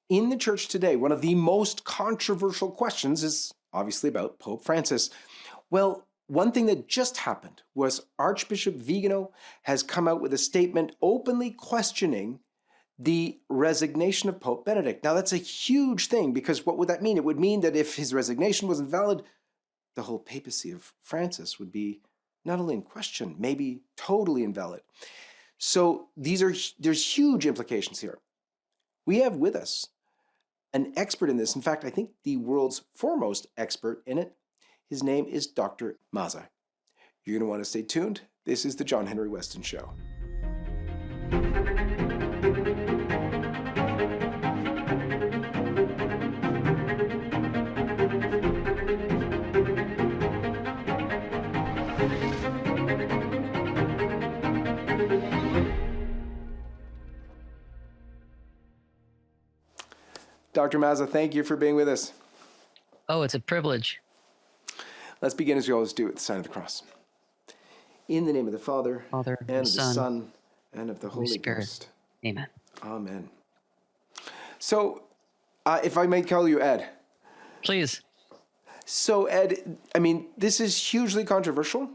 In the church today, one of the most controversial questions is obviously about Pope Francis. Well, one thing that just happened was Archbishop Vigano has come out with a statement openly questioning the resignation of Pope Benedict. Now, that's a huge thing, because what would that mean? It would mean that if his resignation was invalid, the whole papacy of Francis would be not only in question, maybe totally invalid. So there's huge implications here. We have with us an expert in this. In fact, I think the world's foremost expert in it. His name is Dr. Mazza. You're going to want to stay tuned. This is the John Henry Weston Show. Dr. Mazza, thank you for being with us. Oh, it's a privilege. Let's begin as we always do, at the sign of the cross. In the name of the Father, Father, and of the Son, and of the Holy Spirit. Ghost. Amen. Amen. So, if I may call you Ed. Please. So, Ed, I mean, this is hugely controversial.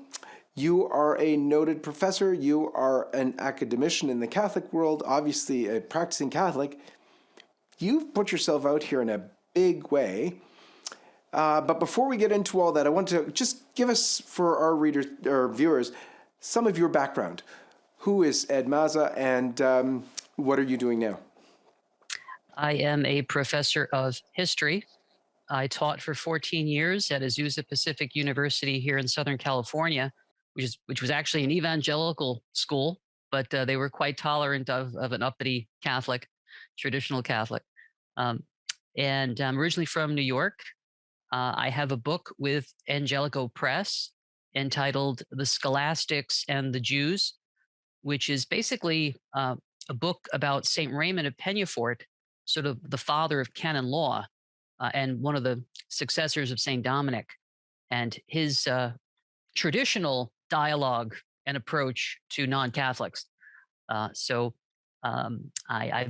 You are a noted professor. You are an academician in the Catholic world, obviously a practicing Catholic. You've put yourself out here in a big way. But before we get into all that, I want to just give us, for our readers or viewers, some of your background. Who is Ed Mazza, and what are you doing now? I am a professor of history. I taught for 14 years at Azusa Pacific University here in Southern California, which was actually an evangelical school, but they were quite tolerant of an uppity Catholic, traditional Catholic. And I'm originally from New York. I have a book with Angelico Press entitled The Scholastics and the Jews, which is basically a book about St. Raymond of Peñafort, sort of the father of canon law, and one of the successors of St. Dominic, and his traditional dialogue and approach to non-Catholics. I've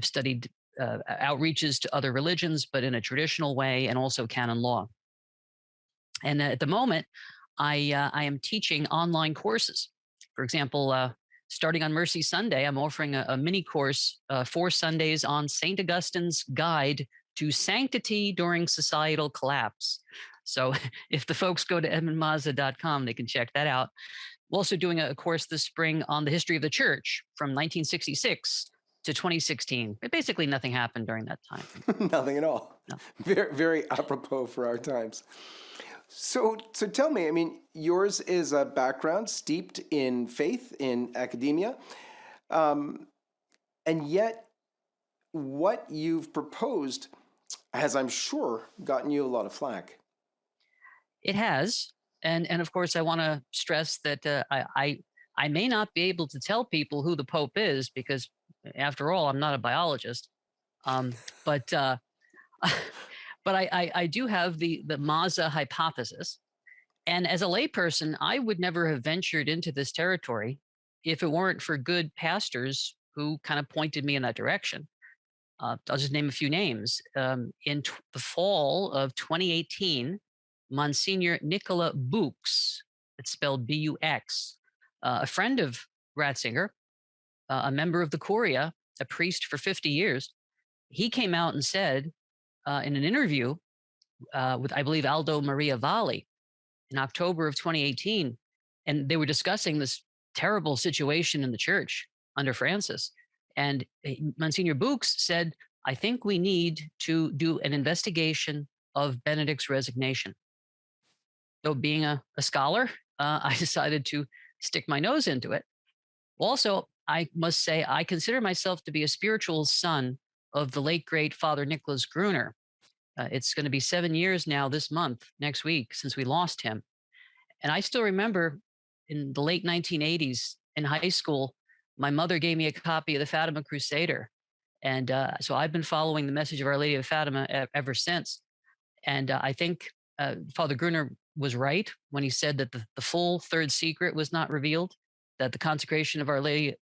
studied outreaches to other religions, but in a traditional way, and also canon law. And at the moment, I am teaching online courses. For example, starting on Mercy Sunday, I'm offering a mini course, 4 Sundays on St. Augustine's Guide to Sanctity During Societal Collapse. So if the folks go to edmundmazza.com, they can check that out. We're also doing a course this spring on the history of the church from 1966 to 2016. But basically nothing happened during that time. Nothing at all. No. Very, very apropos for our times. So tell me, I mean, yours is a background steeped in faith, in academia, and yet what you've proposed has, I'm sure, gotten you a lot of flack. It has. And of course, I want to stress that I may not be able to tell people who the Pope is, because after all, I'm not a biologist. But I do have the Mazza hypothesis. And as a layperson, I would never have ventured into this territory if it weren't for good pastors who kind of pointed me in that direction. I'll just name a few names. In the fall of 2018, Monsignor Nicola Bux, it's spelled B-U-X, a friend of Ratzinger, a member of the Curia, a priest for 50 years, he came out and said in an interview with, I believe, Aldo Maria Valli in October of 2018, and they were discussing this terrible situation in the church under Francis. And Monsignor Bux said, I think we need to do an investigation of Benedict's resignation. So being a scholar, I decided to stick my nose into it. Also, I must say, I consider myself to be a spiritual son of the late, great Father Nicholas Gruner. It's going to be 7 years now this month, next week, since we lost him. And I still remember in the late 1980s in high school, my mother gave me a copy of the Fatima Crusader. And so I've been following the message of Our Lady of Fatima ever since. And I think Father Gruner was right when he said that the full third secret was not revealed, that the consecration of Our Lady,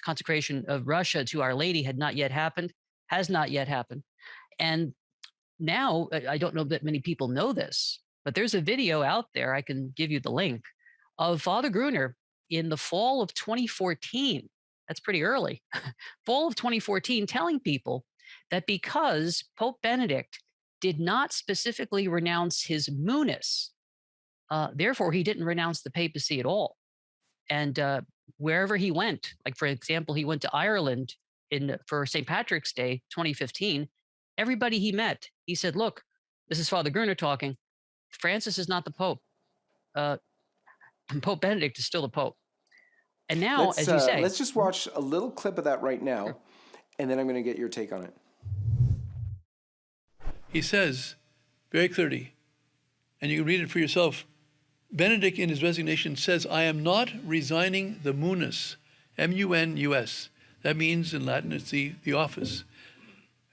consecration of Russia to Our Lady had not yet happened, has not yet happened. And now, I don't know that many people know this, but there's a video out there, I can give you the link, of Father Gruner in the fall of 2014. That's pretty early. Fall of 2014, telling people that because Pope Benedict did not specifically renounce his munus, therefore he didn't renounce the papacy at all. And wherever he went, like for example, he went to Ireland for St. Patrick's Day 2015. Everybody he met, he said, "Look, this is Father Gruner talking. Francis is not the Pope. Uh, Pope Benedict is still the Pope." And now, as you say, let's just watch a little clip of that right now, sure. and then I'm going to get your take on it. He says very clearly, and you can read it for yourself, Benedict in his resignation says, "I am not resigning the munus," M-U-N-U-S. That means in Latin it's the office.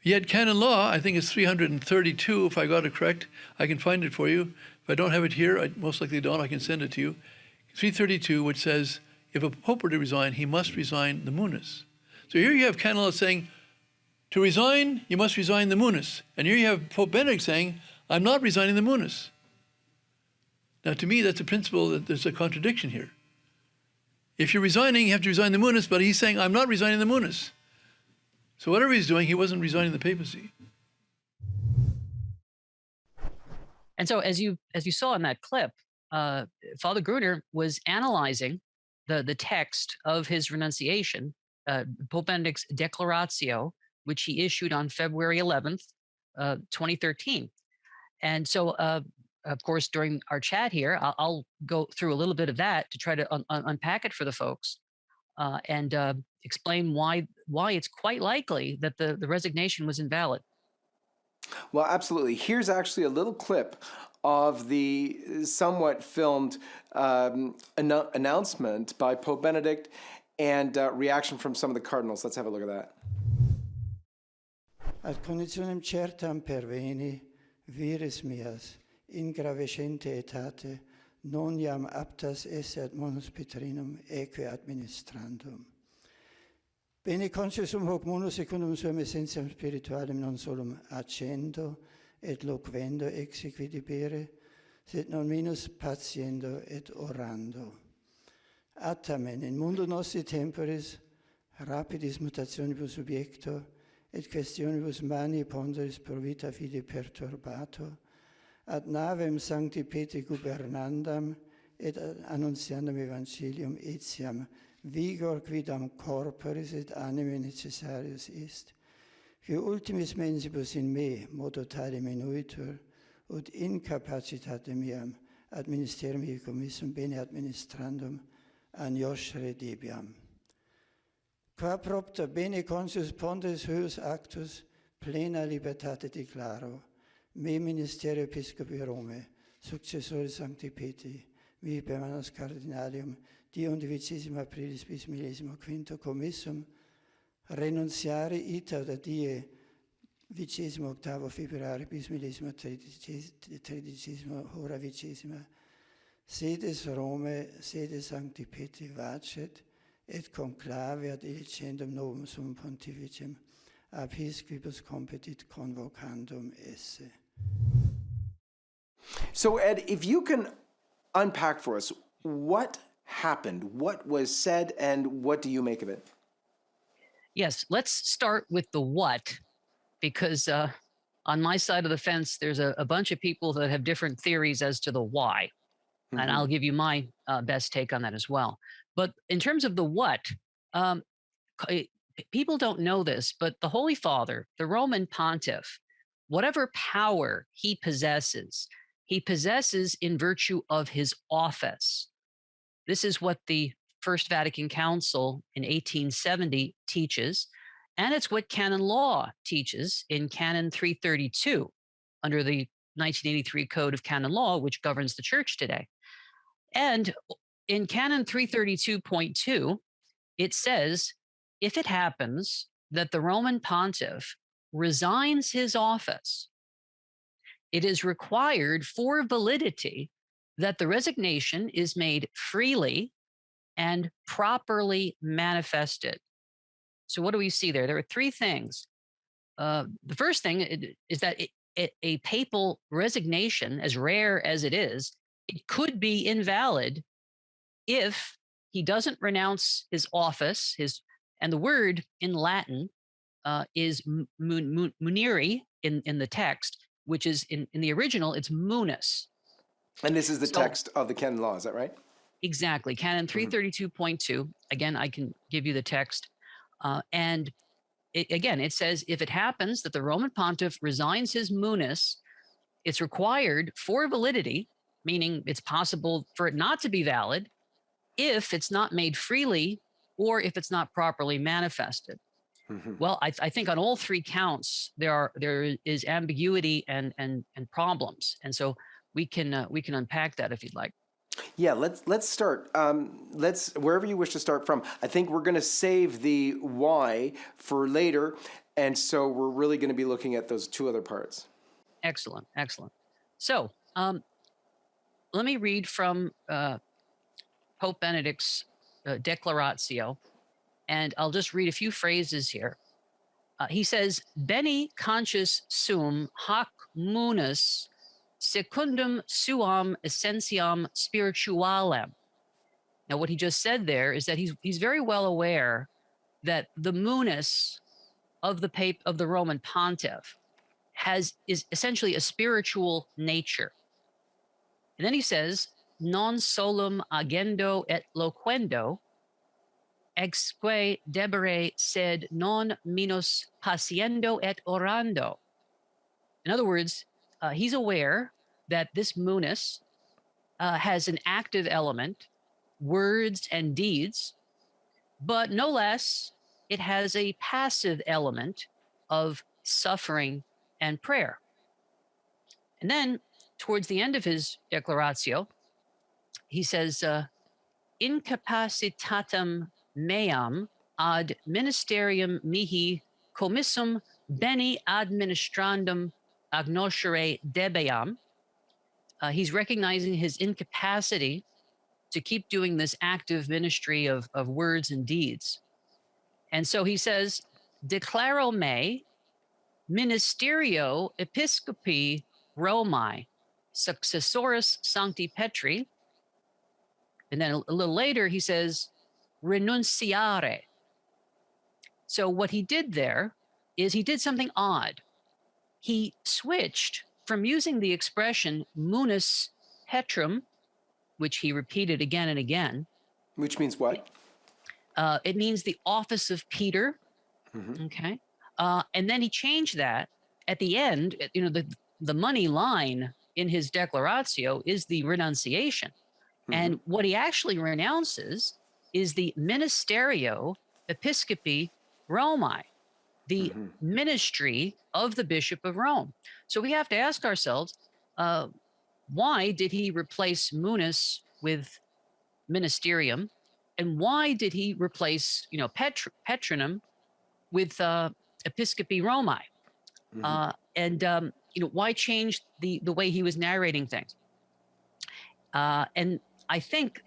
Yet canon law, I think it's 332, if I got it correct. I can find it for you. If I don't have it here, I most likely don't, I can send it to you. 332, which says, if a pope were to resign, he must resign the munus. So here you have canon law saying, to resign, you must resign the munus. And here you have Pope Benedict saying, I'm not resigning the munus. Now, to me, that's a principle that there's a contradiction here. If you're resigning, you have to resign the munus, but he's saying, I'm not resigning the munus. So whatever he's doing, he wasn't resigning the papacy. And so, as you saw in that clip, Father Gruner was analyzing the text of his renunciation, Pope Benedict's Declaratio, which he issued on February 11th, 2013. And so, of course, during our chat here, I'll go through a little bit of that to try to unpack it for the folks and explain why it's quite likely that the resignation was invalid. Well, absolutely. Here's actually a little clip of the somewhat filmed announcement by Pope Benedict and reaction from some of the cardinals. Let's have a look at that. Ad conditionem certam perveni vires meas in gravescente etate non iam aptas esse ad munus Petrinum eque administrandum. Bene consciusum hoc munus secundum suam essentiam spiritualem non solum accendo et loquendo exequidibere, sed non minus patiendo et orando. Attamen in mundo nostri temporis rapidis mutationibus subjecto et questionibus mani ponderis pro vita fide perturbato, ad navem sancti Petri gubernandam et annunciandam evangelium etiam vigor quidam corporis et anime necessarius est, qui ultimis mensibus in me modo tale minuitur, ut incapacitate meam ad ministerium ea commissum bene administrandum agnoscere debiam. Qua propter bene conscius ponderis huius actus plena libertate declaro, me ministerio episcopi Rome, successori Sancti Petri, mi per manus cardinalium, die 11 aprilis bis 15 commissum, renunciare ita da die 28 februari bis 13 hora 20, sedes Rome, sede Sancti Petri vacet, et conclave ad elicendum novum sum pontificem, ab hisquibus competit convocandum esse. So, Ed, if you can unpack for us what happened, what was said, and what do you make of it? Yes, let's start with the what, because on my side of the fence, there's a bunch of people that have different theories as to the why. Mm-hmm. And I'll give you my best take on that as well. But in terms of the what, people don't know this, but the Holy Father, the Roman Pontiff, whatever power he possesses in virtue of his office. This is what the First Vatican Council in 1870 teaches, and it's what canon law teaches in Canon 332 under the 1983 Code of Canon Law, which governs the Church today. And in Canon 332.2, it says, if it happens that the Roman Pontiff resigns his office, it is required for validity that the resignation is made freely and properly manifested. So what do we see there? There are three things. the first thing is that a papal resignation, as rare as it is, it could be invalid if he doesn't renounce his office, and the word in Latin is muneri in the text, which is in the original, it's munus. And this is the text of the canon law, is that right? Exactly. Canon 332.2. Again, I can give you the text. And it says, if it happens that the Roman pontiff resigns his munus, it's required for validity, meaning it's possible for it not to be valid if it's not made freely or if it's not properly manifested. Well, I think on all three counts there is ambiguity and problems, and so we can unpack that if you'd like. Yeah, let's start. Let's wherever you wish to start from. I think we're going to save the why for later, and so we're really going to be looking at those two other parts. Excellent. So let me read from Pope Benedict's Declaratio, and I'll just read a few phrases here. He says, "Beni conscius sum hoc munus secundum suam essentiam spiritualem." Now, what he just said there is that he's very well aware that the munus of the Roman pontiff is essentially a spiritual nature. And then he says, "Non solum agendo et loquendo, exque debere sed non minus paciendo et orando." In other words, he's aware that this munus has an active element, words and deeds, but no less, it has a passive element of suffering and prayer. And then towards the end of his Declaratio, he says, "Incapacitatem meam ad ministerium mihi commissum bene administrandum agnoscere debeam." He's recognizing his incapacity to keep doing this active ministry of words and deeds. And so he says, "Declaro me ministerio episcopi Romae successoris Sancti Petri." And then a little later, he says, "Renunciare." So what he did there is he did something odd. He switched from using the expression munus petrum, which he repeated again and again. Which means what? It means the office of Peter. Okay. And then he changed that at the end. The money line in his Declaratio is the renunciation. And what he actually renounces is the ministerio episcopi Romae, the ministry of the Bishop of Rome. So we have to ask ourselves, why did he replace munus with ministerium? And why did he replace, Petronum with episcopi Romae? Why change the way he was narrating things? And I think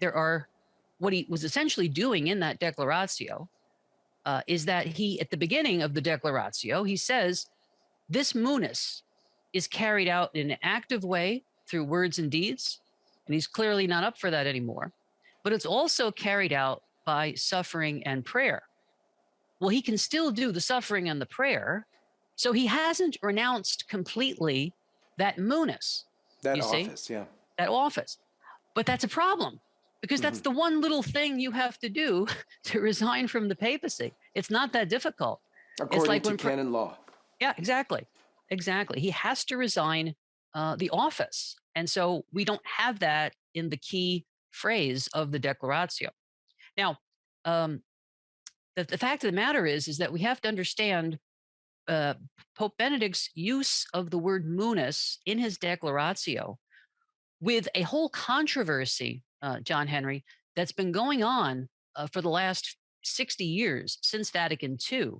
what he was essentially doing in that Declaratio is that at the beginning of the Declaratio, he says, this munus is carried out in an active way through words and deeds, and he's clearly not up for that anymore. But it's also carried out by suffering and prayer. Well, he can still do the suffering and the prayer, so he hasn't renounced completely that munus. That office. That office. But that's a problem, because that's the one little thing you have to do to resign from the papacy. It's not that difficult. According to canon law. Yeah, exactly. He has to resign the office. And so we don't have that in the key phrase of the Declaratio. Now, the fact of the matter is that we have to understand Pope Benedict's use of the word munus in his Declaratio with a whole controversy, John Henry, that's been going on for the last 60 years since Vatican II.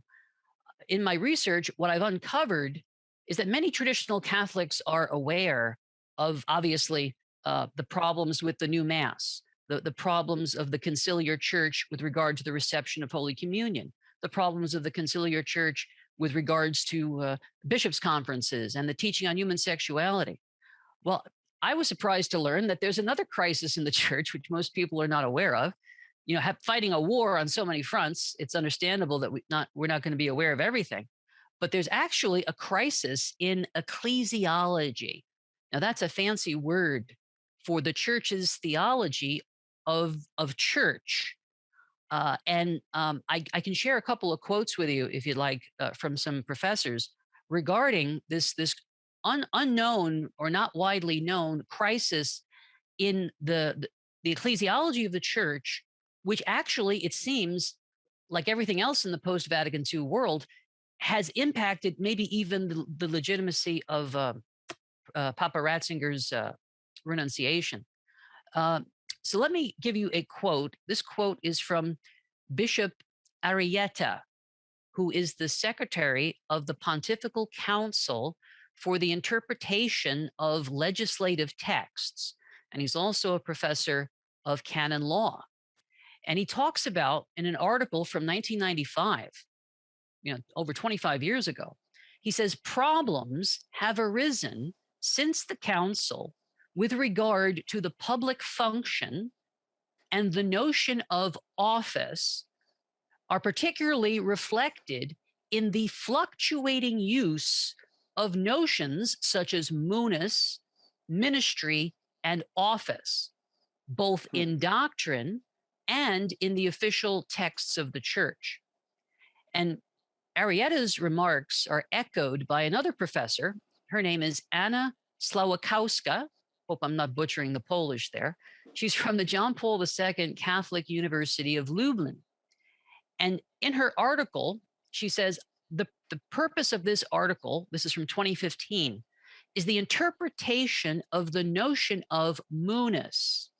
In my research, what I've uncovered is that many traditional Catholics are aware of, obviously, the problems with the new Mass, the problems of the conciliar church with regard to the reception of Holy Communion, the problems of the conciliar church with regards to bishops' conferences and the teaching on human sexuality. Well, I was surprised to learn that there's another crisis in the church, which most people are not aware of. Fighting a war on so many fronts, it's understandable that we're not going to be aware of everything. But there's actually a crisis in ecclesiology. Now, that's a fancy word for the church's theology of church. I can share a couple of quotes with you, if you'd like, from some professors regarding this unknown or not widely known crisis in the ecclesiology of the church, which actually, it seems, like everything else in the post-Vatican II world, has impacted maybe even the legitimacy of Papa Ratzinger's renunciation. So let me give you a quote. This quote is from Bishop Arrieta, who is the secretary of the Pontifical Council for the Interpretation of Legislative Texts. And he's also a professor of canon law. And he talks about, in an article from 1995, over 25 years ago, he says problems have arisen since the council with regard to the public function and the notion of office are particularly reflected in the fluctuating use of notions such as munus, ministry, and office, both in doctrine and in the official texts of the church. And Arrieta's remarks are echoed by another professor. Her name is Anna Slawakowska. Hope I'm not butchering the Polish there. She's from the John Paul II Catholic University of Lublin. And in her article, she says the purpose of this article, this is from 2015, is the interpretation of the notion of munus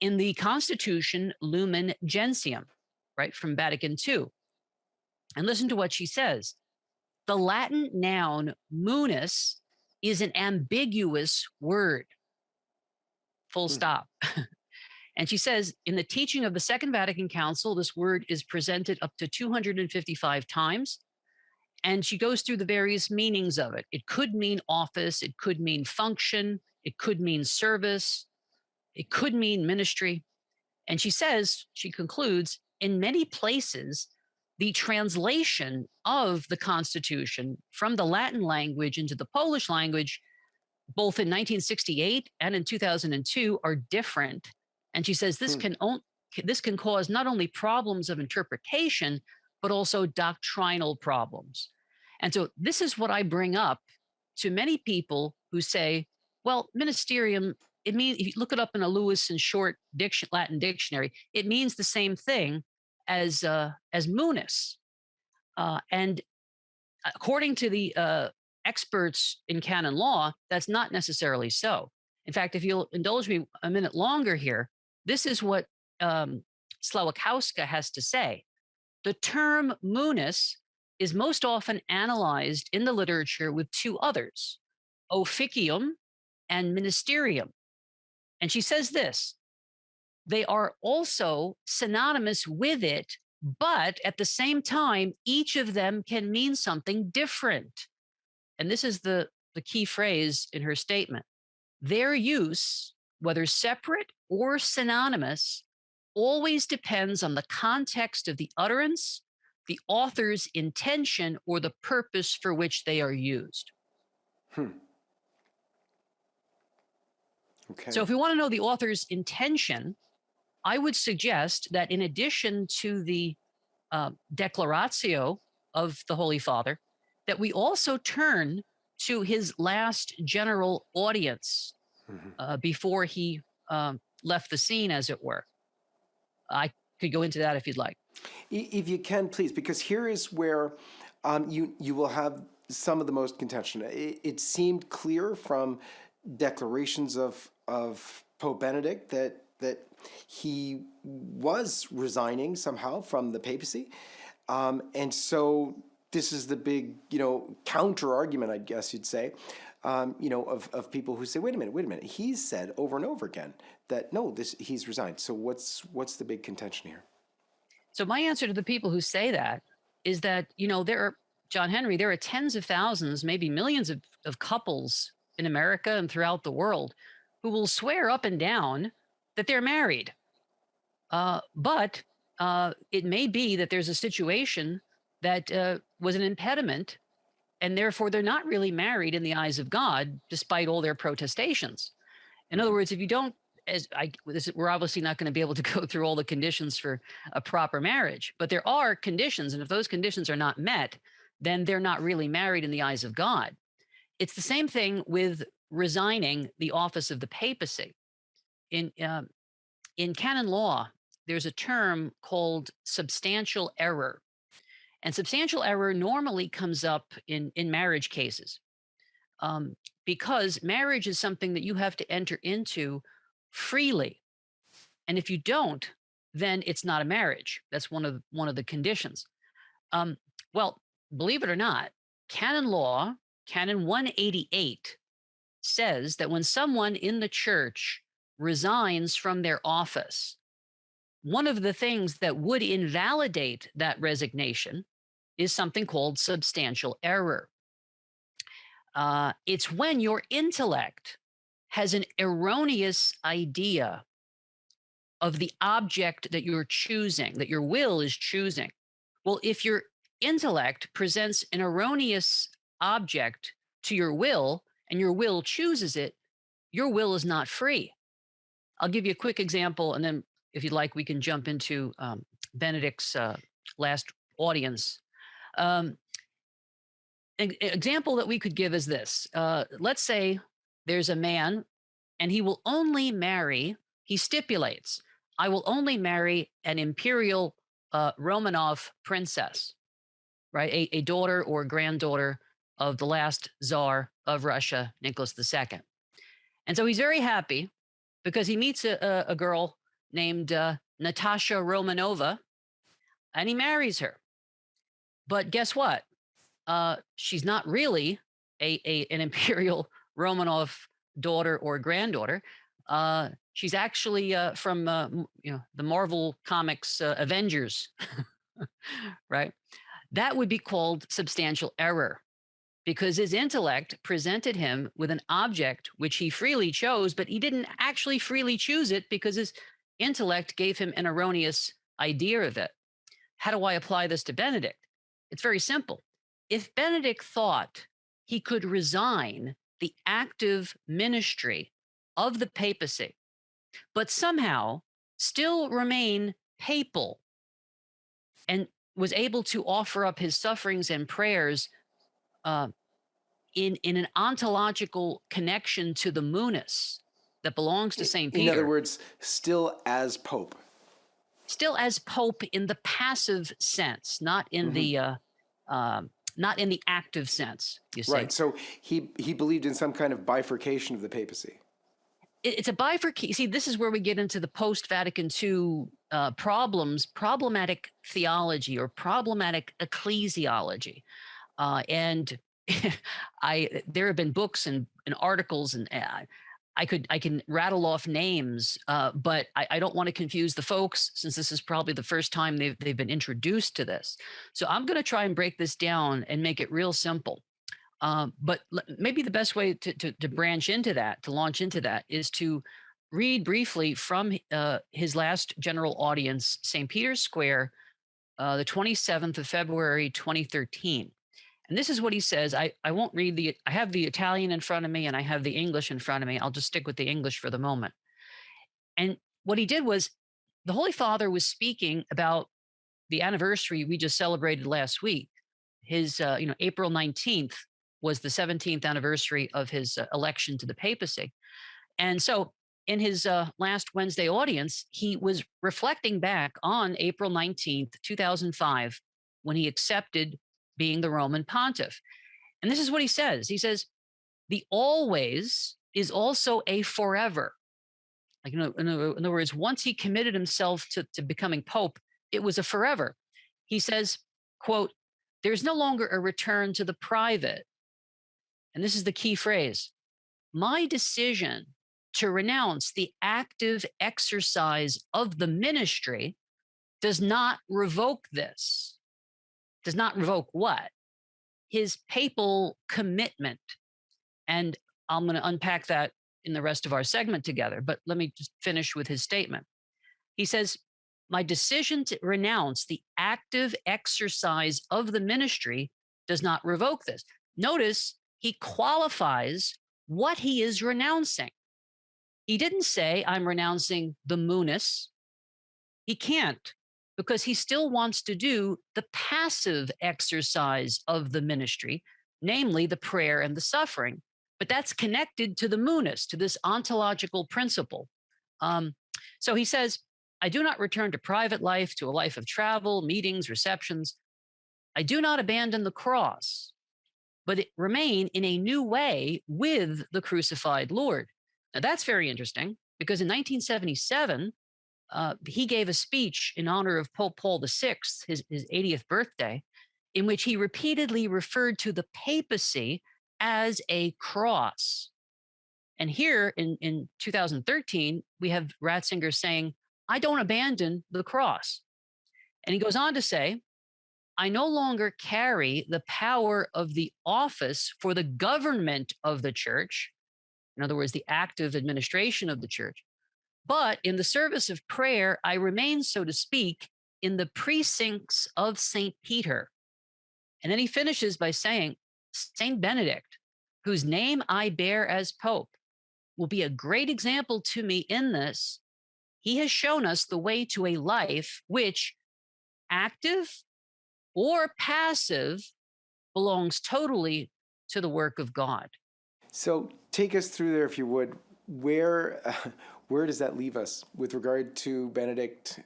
in the Constitution Lumen Gentium, right, from Vatican II. And listen to what she says. The Latin noun munus is an ambiguous word. Full stop. And she says, in the teaching of the Second Vatican Council, this word is presented up to 255 times. And she goes through the various meanings of it. It could mean office, it could mean function, it could mean service, it could mean ministry. And she says, she concludes, in many places, the translation of the Constitution from the Latin language into the Polish language, both in 1968 and in 2002, are different. And she says this can cause not only problems of interpretation, but also doctrinal problems. And so this is what I bring up to many people who say, well, ministerium, it means, if you look it up in a Lewis and Short Latin dictionary, it means the same thing as munus. And according to the experts in canon law, that's not necessarily so. In fact, if you'll indulge me a minute longer here, this is what Slawakowska has to say. The term munus is most often analyzed in the literature with two others, officium and ministerium. And she says this, they are also synonymous with it, but at the same time, each of them can mean something different. And this is the key phrase in her statement. Their use, whether separate or synonymous, always depends on the context of the utterance, the author's intention, or the purpose for which they are used. Okay. So if we want to know the author's intention, I would suggest that in addition to the declaratio of the Holy Father, that we also turn to his last general audience before he left the scene, as it were. I could go into that if you'd like. If you can, please, because here is where you will have some of the most contention. It seemed clear from declarations of Pope Benedict that he was resigning somehow from the papacy. And so this is the big, counter argument, I guess you'd say, of people who say, wait a minute. He's said over and over again that, no, he's resigned. So what's the big contention here? So my answer to the people who say that is that, there are John Henry, there are tens of thousands, maybe millions of couples in America and throughout the world who will swear up and down that they're married. But it may be that there's a situation that was an impediment, and therefore they're not really married in the eyes of God, despite all their protestations. In other words, if you don't, we're obviously not going to be able to go through all the conditions for a proper marriage, but there are conditions, and if those conditions are not met, then they're not really married in the eyes of God. It's the same thing with resigning the office of the papacy. In in canon law, there's a term called substantial error, and substantial error normally comes up in marriage cases, because marriage is something that you have to enter into freely. And if you don't, then it's not a marriage. That's one of the conditions. Um, well, believe it or not, canon law, canon 188, says that when someone in the church resigns from their office, one of the things that would invalidate that resignation is something called substantial error. It's when your intellect has an erroneous idea of the object that you're choosing, that your will is choosing. Well, if your intellect presents an erroneous object to your will and your will chooses it, your will is not free. I'll give you a quick example, and then if you'd like, we can jump into Benedict's last audience. An example that we could give is this. Let's say there's a man and he will only marry, he stipulates, I will only marry an imperial Romanov princess, right? A daughter or granddaughter of the last czar of Russia, Nicholas II. And so he's very happy because he meets a girl named Natasha Romanova, and he marries her. But guess what? She's not really an imperial Romanov daughter or granddaughter. She's actually from the Marvel Comics Avengers, right? That would be called substantial error, because his intellect presented him with an object which he freely chose, but he didn't actually freely choose it because his intellect gave him an erroneous idea of it. How do I apply this to Benedict? It's very simple. If Benedict thought he could resign the active ministry of the papacy, but somehow still remain papal, and was able to offer up his sufferings and prayers in an ontological connection to the munus that belongs to St. Peter. In other words, still as Pope. Still as Pope in the passive sense, not in the active sense, you see. Right. So he believed in some kind of bifurcation of the papacy. It's a bifurcation. See, this is where we get into the post-Vatican II problematic theology or problematic ecclesiology. And there have been books and articles, and I can rattle off names, but I don't want to confuse the folks, since this is probably the first time they've been introduced to this. So I'm going to try and break this down and make it real simple. But maybe the best way to branch into that, to launch into that, is to read briefly from his last general audience, St. Peter's Square, the 27th of February, 2013. And this is what he says. I won't read I have the Italian in front of me and I have the English in front of me. I'll just stick with the English for the moment. And what he did was, the Holy Father was speaking about the anniversary we just celebrated last week. His, April 19th was the 17th anniversary of his election to the papacy. And so in his last Wednesday audience, he was reflecting back on April 19th, 2005, when he accepted being the Roman pontiff. And this is what he says. He says, the always is also a forever. Like, in other words, once he committed himself to becoming Pope, it was a forever. He says, quote, there's no longer a return to the private. And this is the key phrase. My decision to renounce the active exercise of the ministry does not revoke this. Does not revoke what? his papal commitment. And I'm going to unpack that in the rest of our segment together. But let me just finish with his statement. He says, my decision to renounce the active exercise of the ministry does not revoke this. Notice he qualifies what he is renouncing. He didn't say, I'm renouncing the munus. He can't, because he still wants to do the passive exercise of the ministry, namely the prayer and the suffering. But that's connected to the munus, to this ontological principle. So he says, I do not return to private life, to a life of travel, meetings, receptions. I do not abandon the cross, but it remain in a new way with the crucified Lord. Now that's very interesting, because in 1977, he gave a speech in honor of Pope Paul VI, his 80th birthday, in which he repeatedly referred to the papacy as a cross. And here in 2013, we have Ratzinger saying, I don't abandon the cross. And he goes on to say, I no longer carry the power of the office for the government of the church, in other words, the active administration of the church, but in the service of prayer, I remain, so to speak, in the precincts of St. Peter. And then he finishes by saying, St. Benedict, whose name I bear as Pope, will be a great example to me in this. He has shown us the way to a life which, active or passive, belongs totally to the work of God. So take us through there, if you would. Where does that leave us with regard to Benedict,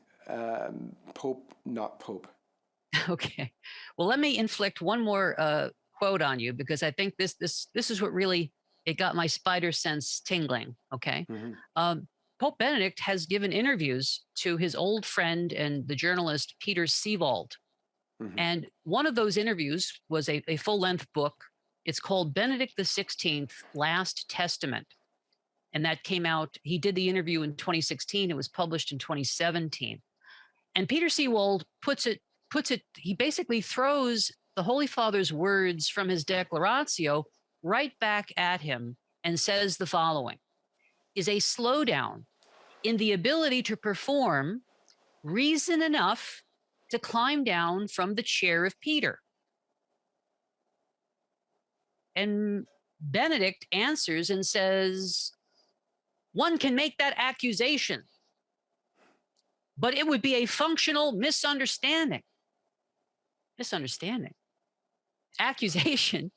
Pope, not Pope? Okay. Well, let me inflict one more quote on you, because I think this is what really, it got my spider sense tingling. Okay. Mm-hmm. Pope Benedict has given interviews to his old friend and the journalist Peter Seewald. Mm-hmm. And one of those interviews was a full-length book. It's called Benedict XVI, Last Testament. And that came out, he did the interview in 2016. It was published in 2017. And Peter Seewald puts it, he basically throws the Holy Father's words from his Declaratio right back at him and says the following: is a slowdown in the ability to perform reason enough to climb down from the chair of Peter? And Benedict answers and says, one can make that accusation, but it would be a functional misunderstanding. Accusation.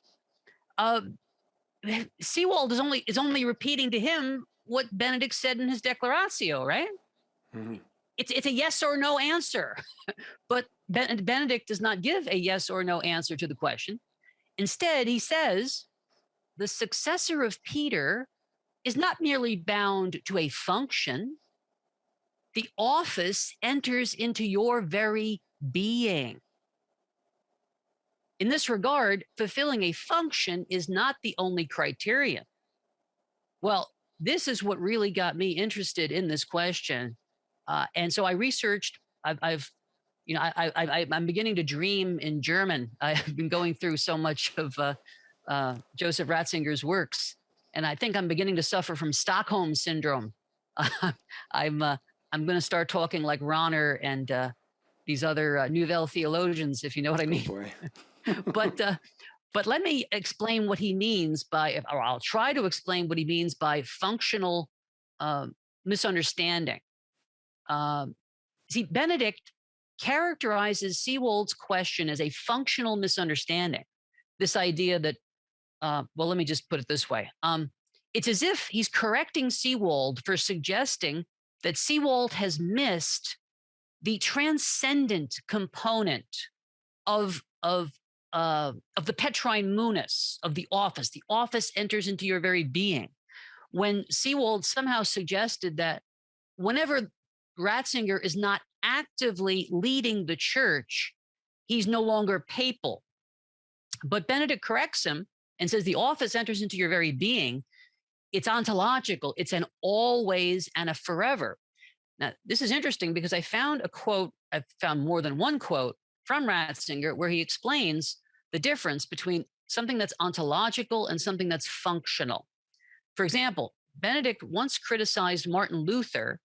Seewald is only repeating to him what Benedict said in his Declaratio, right? Mm-hmm. It's a yes or no answer. But Benedict does not give a yes or no answer to the question. Instead, he says, the successor of Peter is not merely bound to a function. The office enters into your very being. In this regard, fulfilling a function is not the only criterion. Well, this is what really got me interested in this question. And so I researched, I'm beginning to dream in German. I've been going through so much of Joseph Ratzinger's works, and I think I'm beginning to suffer from Stockholm syndrome. I'm going to start talking like Ronner and these other Nouvelle theologians, if you know what I mean. Oh boy. But let me explain what he means by, or I'll try to explain what he means by functional misunderstanding. See, Benedict characterizes Seewald's question as a functional misunderstanding. This idea that, well, let me just put it this way. It's as if he's correcting Seewald for suggesting that Seewald has missed the transcendent component of the Petrine munus, of the office. The office enters into your very being. When Seewald somehow suggested that whenever Ratzinger is not actively leading the church, he's no longer papal. But Benedict corrects him and says the office enters into your very being. It's ontological. It's an always and a forever. Now, this is interesting because I found a quote, I've found more than one quote from Ratzinger where he explains the difference between something that's ontological and something that's functional. For example, Benedict once criticized Martin Luther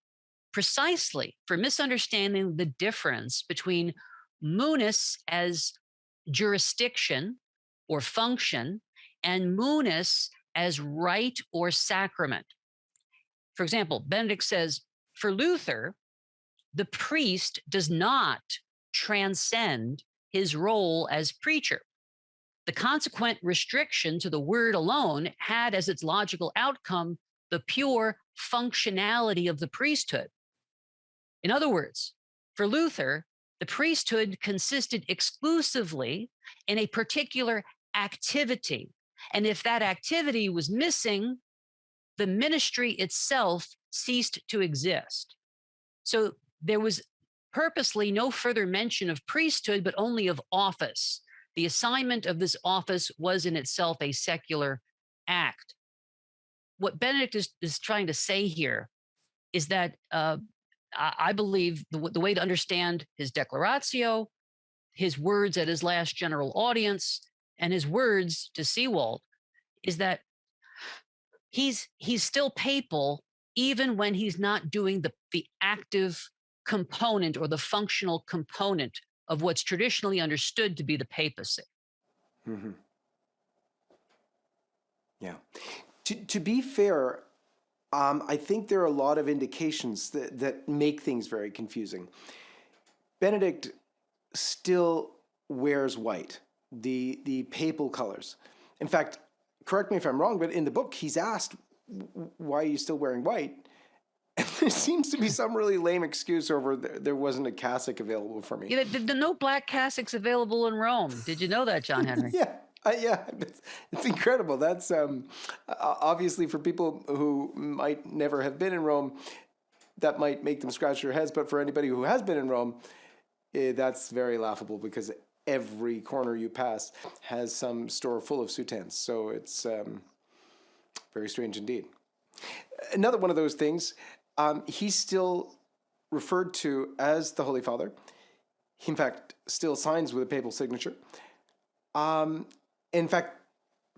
precisely for misunderstanding the difference between munus as jurisdiction or function and munus as rite or sacrament. For example, Benedict says, for Luther, the priest does not transcend his role as preacher. The consequent restriction to the word alone had as its logical outcome the pure functionality of the priesthood. In other words, for Luther, the priesthood consisted exclusively in a particular activity. And if that activity was missing, the ministry itself ceased to exist. So there was purposely no further mention of priesthood, but only of office. The assignment of this office was in itself a secular act. What Benedict is trying to say here is that I believe the way to understand his declaratio, his words at his last general audience, and his words to Seewald is that he's still papal even when he's not doing the active component or the functional component of what's traditionally understood to be the papacy. Mm-hmm. Yeah. To be fair, I think there are a lot of indications that make things very confusing. Benedict still wears white, the papal colors. In fact, correct me if I'm wrong, but in the book, he's asked, why are you still wearing white? And there seems to be some really lame excuse over there wasn't a cassock available for me. Yeah, the no black cassocks available in Rome. Did you know that, John Henry? Yeah, it's incredible. That's obviously for people who might never have been in Rome, that might make them scratch their heads. But for anybody who has been in Rome, that's very laughable because every corner you pass has some store full of soutanes. So it's very strange indeed. Another one of those things, he's still referred to as the Holy Father. He, in fact, still signs with a papal signature. In fact,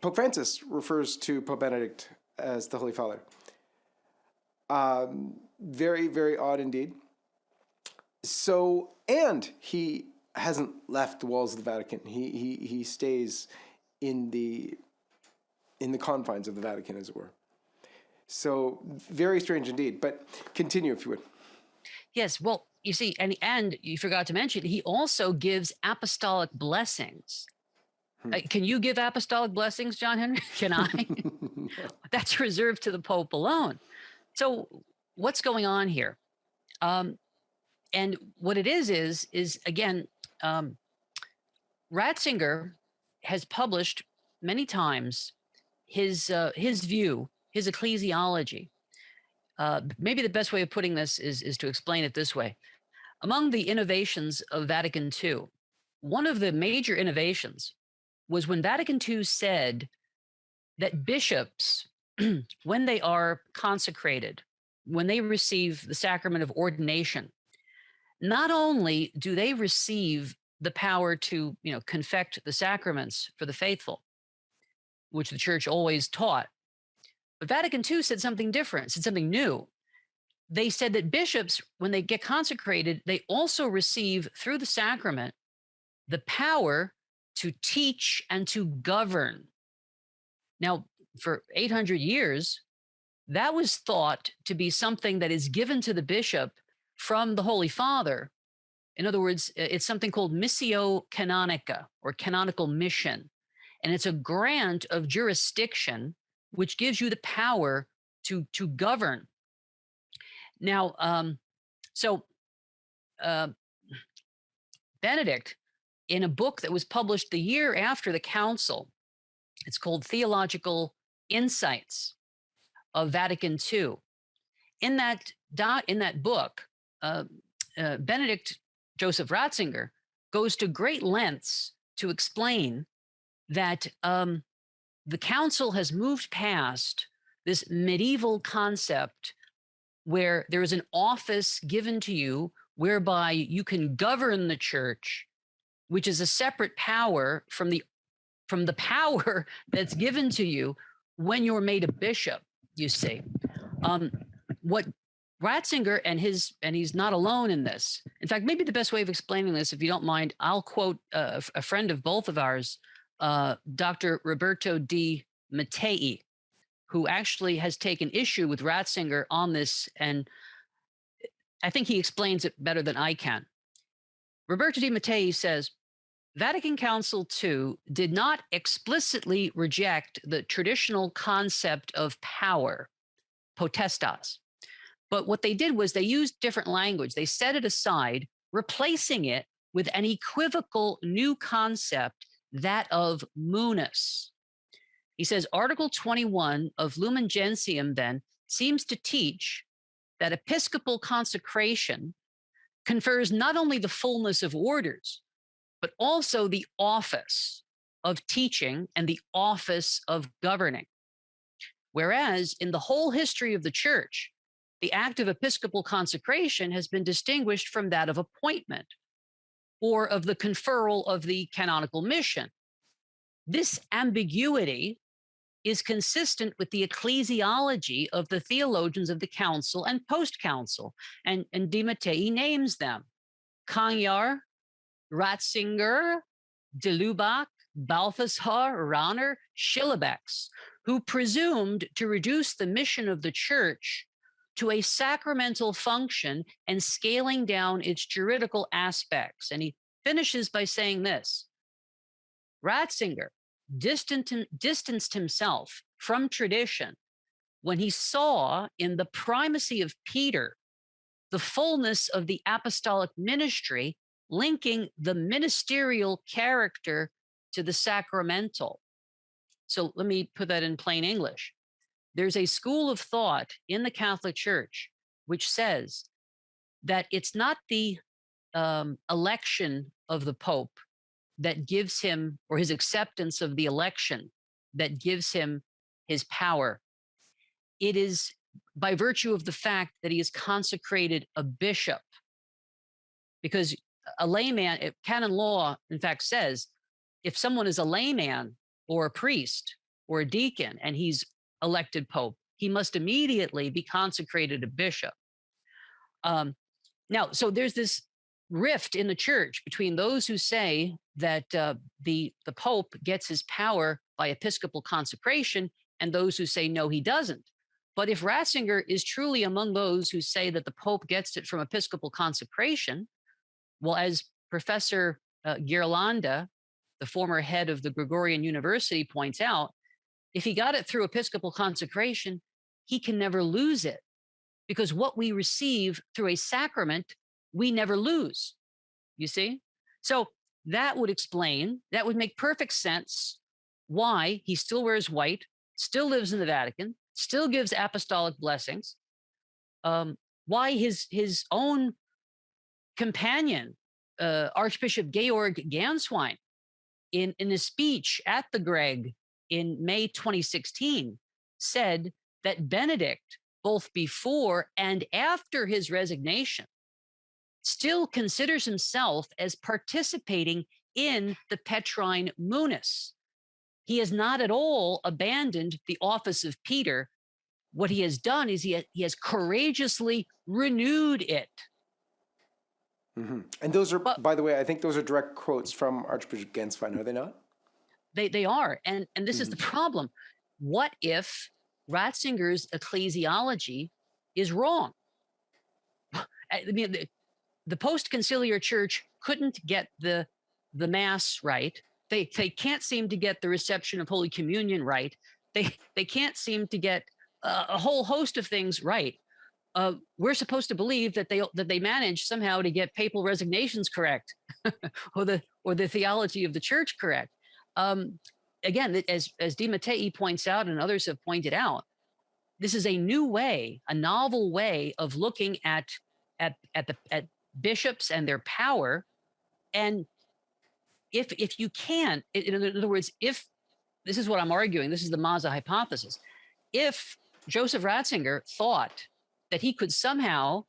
Pope Francis refers to Pope Benedict as the Holy Father. Very, very odd indeed. So, and he hasn't left the walls of the Vatican. He stays in the confines of the Vatican, as it were. So, very strange indeed. But continue, if you would. Yes, well, you see, and you forgot to mention, he also gives apostolic blessings. Can you give apostolic blessings, John Henry? Can I? No. That's reserved to the Pope alone. So what's going on here? And what it is again, Ratzinger has published many times his view, his ecclesiology. Maybe the best way of putting this is to explain it this way. Among the innovations of Vatican II, one of the major innovations was when Vatican II said that bishops, when they are consecrated, when they receive the sacrament of ordination, not only do they receive the power to, confect the sacraments for the faithful, which the church always taught, but Vatican II said something different, said something new. They said that bishops, when they get consecrated, they also receive through the sacrament the power to teach and to govern. Now, for 800 years, that was thought to be something that is given to the bishop from the Holy Father. In other words, it's something called missio canonica, or canonical mission. And it's a grant of jurisdiction, which gives you the power to govern. Now, Benedict, in a book that was published the year after the council, it's called Theological Insights of Vatican II. In that book, Benedict Joseph Ratzinger goes to great lengths to explain that the council has moved past this medieval concept where there is an office given to you whereby you can govern the church, which is a separate power from the from the power that's given to you when you're made a bishop, you see. What Ratzinger and he's not alone in this. In fact, maybe the best way of explaining this, if you don't mind, I'll quote a friend of both of ours, Dr. Roberto Di Mattei, who actually has taken issue with Ratzinger on this, and I think he explains it better than I can. Roberto Di Mattei says, Vatican Council II did not explicitly reject the traditional concept of power, potestas. But what they did was they used different language. They set it aside, replacing it with an equivocal new concept, that of munus. He says Article 21 of Lumen Gentium then seems to teach that episcopal consecration confers not only the fullness of orders, but also the office of teaching and the office of governing. Whereas in the whole history of the church, the act of episcopal consecration has been distinguished from that of appointment or of the conferral of the canonical mission. This ambiguity is consistent with the ecclesiology of the theologians of the council and post-council, and Di Mattei names them: Kanyar, Ratzinger, de Lubac, Balthasar, Rahner, Schillebeeckx, who presumed to reduce the mission of the church to a sacramental function and scaling down its juridical aspects. And he finishes by saying this: Ratzinger distanced himself from tradition when he saw in the primacy of Peter the fullness of the apostolic ministry, linking the ministerial character to the sacramental. So let me put that in plain English. There's a school of thought in the Catholic Church which says that it's not the election of the Pope that gives him, or his acceptance of the election, that gives him his power. It is by virtue of the fact that he has consecrated a bishop. Because a layman, canon law, in fact, says if someone is a layman or a priest or a deacon and he's elected pope, he must immediately be consecrated a bishop. Now, so there's this rift in the church between those who say that the Pope gets his power by episcopal consecration and those who say no, he doesn't. But if Ratzinger is truly among those who say that the Pope gets it from episcopal consecration, well, as Professor Ghirlanda, the former head of the Gregorian University, points out, if he got it through episcopal consecration, he can never lose it, because what we receive through a sacrament, we never lose, you see? So that would explain, that would make perfect sense why he still wears white, still lives in the Vatican, still gives apostolic blessings, why his own companion, Archbishop Georg Ganswein, in a speech at the Greg in May 2016, said that Benedict, both before and after his resignation, still considers himself as participating in the Petrine Munus. He has not at all abandoned the office of Peter. What he has done is he has courageously renewed it. Mm-hmm. And those are, by the way, I think those are direct quotes from Archbishop Genswein, are they not? They are. And this is the problem. What if Ratzinger's ecclesiology is wrong? I mean, the post-conciliar church couldn't get the Mass right. They can't seem to get the reception of Holy Communion right. They can't seem to get a whole host of things right. We're supposed to believe that they manage somehow to get papal resignations correct, or the theology of the church correct. Again, as Di Mattei points out and others have pointed out, this is a new way, a novel way of looking at bishops and their power. And if you can, in other words, if this is what I'm arguing, this is the Mazza hypothesis. If Joseph Ratzinger thought that he could somehow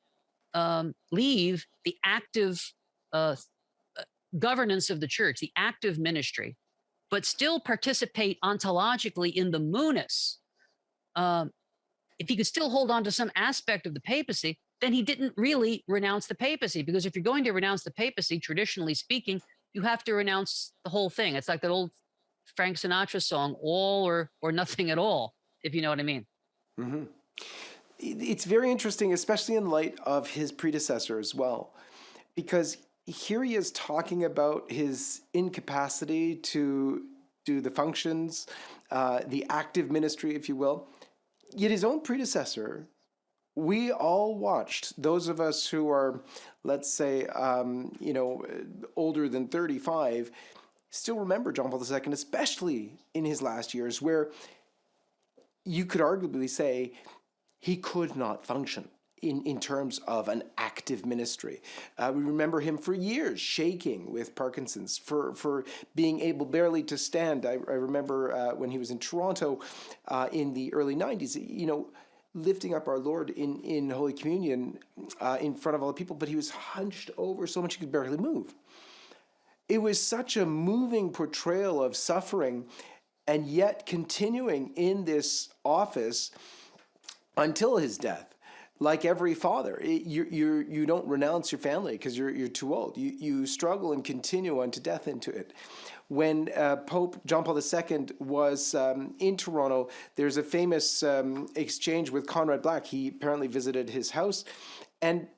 leave the active governance of the church, the active ministry, but still participate ontologically in the munus, if he could still hold on to some aspect of the papacy, then he didn't really renounce the papacy. Because if you're going to renounce the papacy, traditionally speaking, you have to renounce the whole thing. It's like that old Frank Sinatra song, all or nothing at all, if you know what I mean. Mm-hmm. It's very interesting, especially in light of his predecessor as well, because here he is talking about his incapacity to do the functions, the active ministry, if you will. Yet his own predecessor, we all watched, those of us who are, let's say, older than 35, still remember John Paul II, especially in his last years, where you could arguably say he could not function in terms of an active ministry. We remember him for years shaking with Parkinson's, for being able barely to stand. I remember when he was in Toronto in the early 90s, lifting up our Lord in Holy Communion in front of all the people, but he was hunched over so much he could barely move. It was such a moving portrayal of suffering, and yet continuing in this office until his death. Like every father, you don't renounce your family because you're too old. You struggle and continue unto death into it. When Pope John Paul II was in Toronto, there's a famous exchange with Conrad Black. He apparently visited his house, and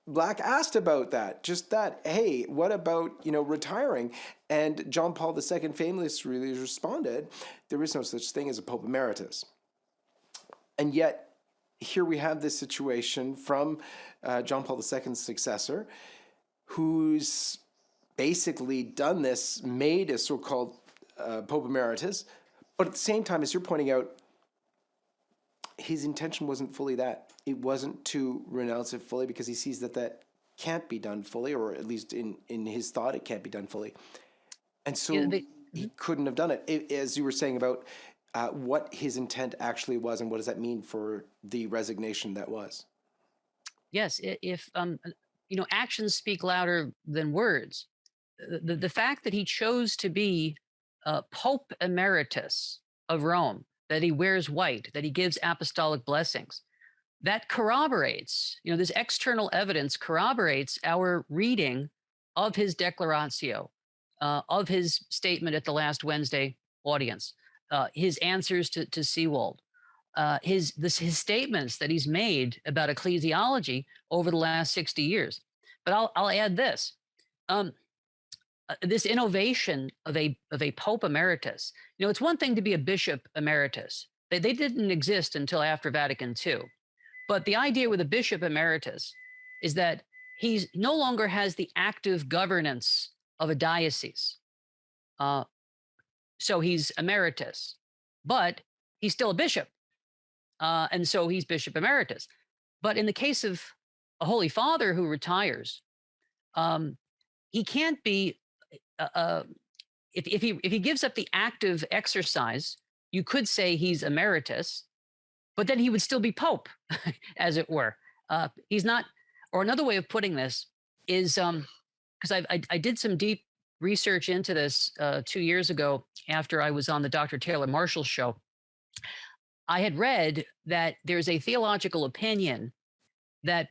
Black asked about that, just that, hey, what about, retiring? And John Paul II famously responded, there is no such thing as a Pope Emeritus. And yet, here we have this situation from John Paul II's successor, who's basically done this, made a so-called Pope Emeritus, but at the same time, as you're pointing out, his intention wasn't fully that. It wasn't to renounce it fully because he sees that can't be done fully, or at least in his thought, it can't be done fully. And so he couldn't have done it. As you were saying about what his intent actually was, and what does that mean for the resignation that was? Yes, if actions speak louder than words. The fact that he chose to be Pope Emeritus of Rome, that he wears white, that he gives apostolic blessings, that corroborates, this external evidence corroborates our reading of his declaratio, of his statement at the last Wednesday audience, his answers to Seewald, his statements that he's made about ecclesiology over the last 60 years. But I'll add this. This innovation of a Pope Emeritus. It's one thing to be a Bishop Emeritus. They didn't exist until after Vatican II. But the idea with a Bishop Emeritus is that he no longer has the active governance of a diocese. So he's emeritus, but he's still a bishop. And so he's Bishop Emeritus. But in the case of a Holy Father who retires, he can't be, if he gives up the active exercise, you could say he's emeritus, but then he would still be Pope, as it were. He's not, or another way of putting this is, because I did some deep research into this 2 years ago after I was on the Dr. Taylor Marshall show. I had read that there's a theological opinion that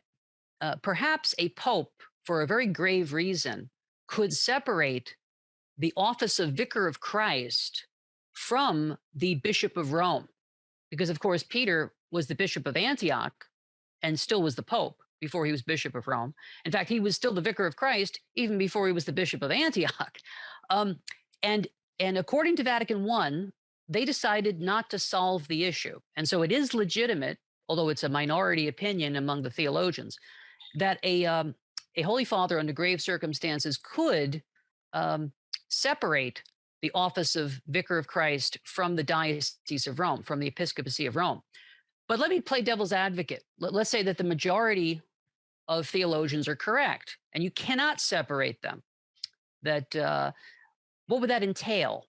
perhaps a pope, for a very grave reason, could separate the office of Vicar of Christ from the Bishop of Rome. Because, of course, Peter was the Bishop of Antioch and still was the Pope before he was Bishop of Rome. In fact, he was still the Vicar of Christ even before he was the Bishop of Antioch. And according to Vatican I, they decided not to solve the issue. And so it is legitimate, although it's a minority opinion among the theologians, that a Holy Father under grave circumstances could separate the office of Vicar of Christ from the Diocese of Rome, from the Episcopacy of Rome. But let me play devil's advocate. Let's say that the majority of theologians are correct, and you cannot separate them. That what would that entail?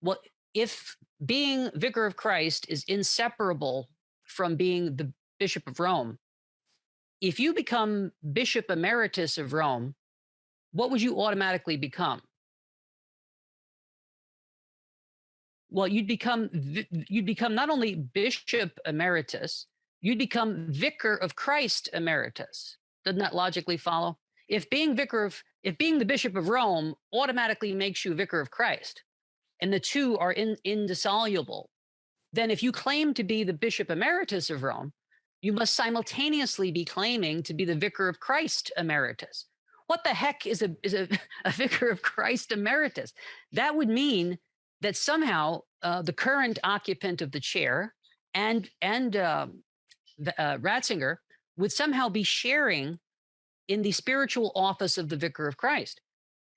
Well, if being Vicar of Christ is inseparable from being the Bishop of Rome, if you become Bishop Emeritus of Rome, what would you automatically become? Well, you'd become not only Bishop Emeritus, you'd become Vicar of Christ Emeritus. Doesn't that logically follow? If being the Bishop of Rome automatically makes you Vicar of Christ, and the two are indissoluble, then if you claim to be the Bishop Emeritus of Rome, you must simultaneously be claiming to be the Vicar of Christ Emeritus. What the heck is a Vicar of Christ Emeritus? That would mean that somehow the current occupant of the chair and Ratzinger would somehow be sharing in the spiritual office of the Vicar of Christ.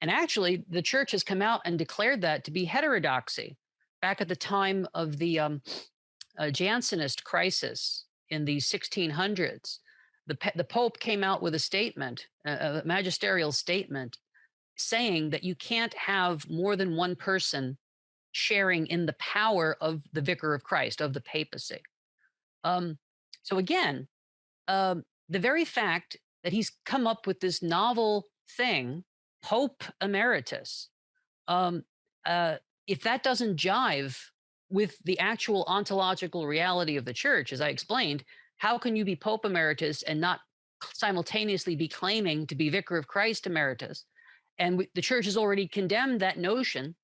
And actually, the church has come out and declared that to be heterodoxy. Back at the time of the Jansenist crisis in the 1600s, the Pope came out with a statement, a magisterial statement, saying that you can't have more than one person sharing in the power of the Vicar of Christ, of the papacy. So again, the very fact that he's come up with this novel thing, Pope Emeritus, if that doesn't jive with the actual ontological reality of the church, as I explained, how can you be Pope Emeritus and not simultaneously be claiming to be Vicar of Christ Emeritus? And the church has already condemned that notion.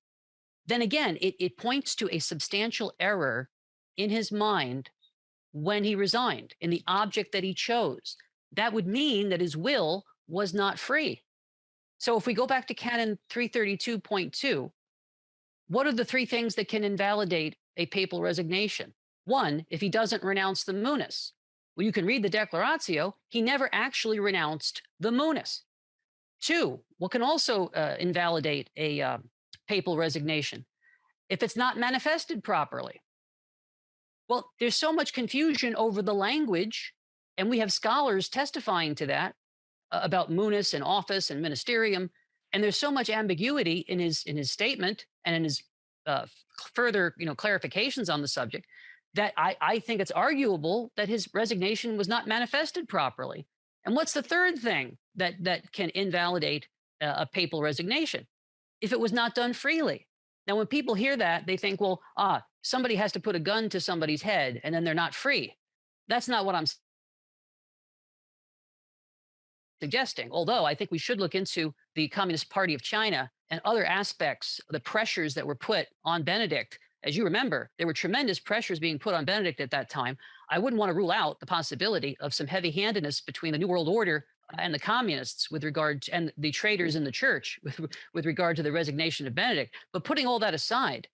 Then again, it points to a substantial error in his mind when he resigned, in the object that he chose. That would mean that his will was not free. So if we go back to Canon 332.2, what are the three things that can invalidate a papal resignation? One, if he doesn't renounce the munus. Well, you can read the Declaratio, he never actually renounced the munus. Two, what can also invalidate a papal resignation? If it's not manifested properly. Well, there's so much confusion over the language, and we have scholars testifying to that about munus and office and ministerium, and there's so much ambiguity in his statement and in his further clarifications on the subject that I think it's arguable that his resignation was not manifested properly. And what's the third thing that can invalidate a papal resignation? If it was not done freely. Now, when people hear that, they think, well, somebody has to put a gun to somebody's head and then they're not free. That's not what I'm suggesting. Although I think we should look into the Communist Party of China and other aspects, the pressures that were put on Benedict. As you remember, there were tremendous pressures being put on Benedict at that time. I wouldn't want to rule out the possibility of some heavy-handedness between the New World Order and the communists with regard to, and the traitors in the church with regard to the resignation of Benedict. But putting all that aside,